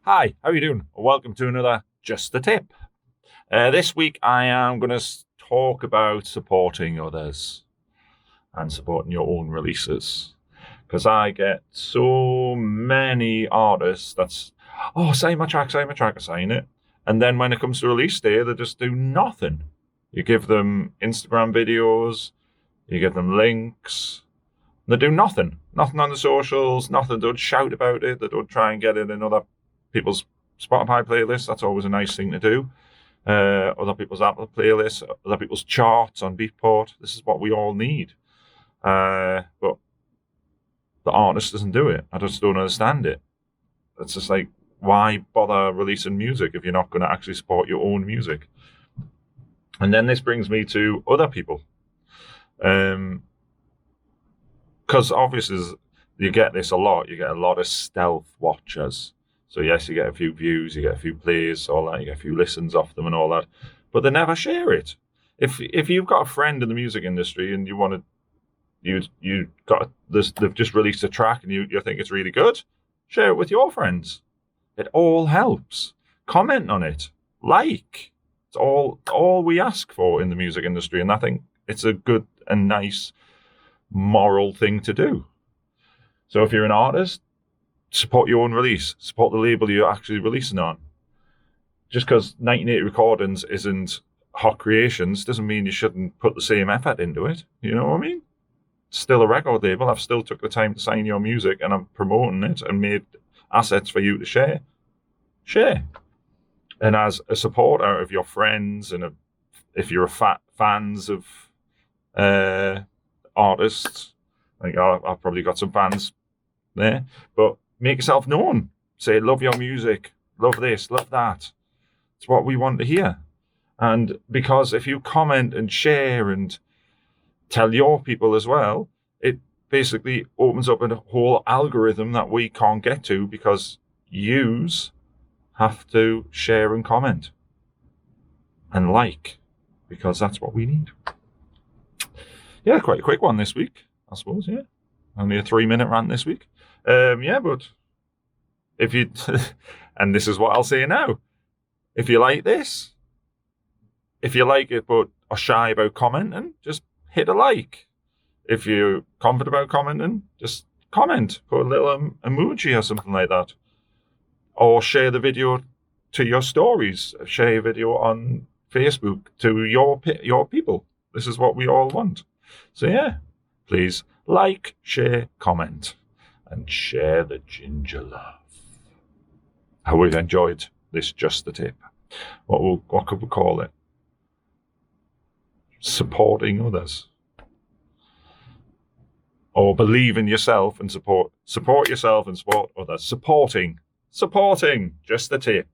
Hi, how are you doing? Welcome to another Just the Tip. This week I am going to talk about supporting others and supporting your own releases. Because I get so many artists that's, sign my track, I sign it. And then when it comes to release day, they just do nothing. You give them Instagram videos, you give them links, they do nothing. Nothing on the socials, nothing. They don't shout about it, they don't try and get it in other people's Spotify playlists. That's always a nice thing to do. Other people's Apple playlists, other people's charts on Beatport. This is what we all need. But the artist doesn't do it. I just don't understand it. It's just like, why bother releasing music if you're not going to actually support your own music? And then this brings me to other people. Because obviously you get this a lot. You get a lot of stealth watchers. So yes, you get a few views, you get a few plays, all that, you get a few listens off them and all that, but they never share it. If you've got a friend in the music industry and you want to, you got this, they've just released a track and you think it's really good, share it with your friends. It all helps. Comment on it, like. It's all we ask for in the music industry, and I think it's a good and nice moral thing to do. So if you're an artist, support your own release. Support the label you're actually releasing on. Just because 1980 Recordings isn't Hot Creations doesn't mean you shouldn't put the same effort into it. You know what I mean? It's still a record label. I've still took the time to sign your music and I'm promoting it and made assets for you to share. Share. And as a supporter of your friends and if you're fans of artists, like I've probably got some fans there, but make yourself known. Say, love your music, love this, love that. It's what we want to hear. And because if you comment and share and tell your people as well, it basically opens up a whole algorithm that we can't get to because yous have to share and comment and like, because that's what we need. Yeah, quite a quick one this week, I suppose, yeah. Only a 3-minute rant this week. But if you, and this is what I'll say now, if you like this, if you like it but are shy about commenting, just hit a like. If you're confident about commenting, just comment, put a little emoji or something like that. Or share the video to your stories, share a video on Facebook to your people. This is what we all want. So yeah, please like, share, comment. And share the ginger love. I hope you've enjoyed this Just the Tip. What could we call it? Supporting others. Or believe in yourself and support yourself and support others. Supporting. Just the Tip.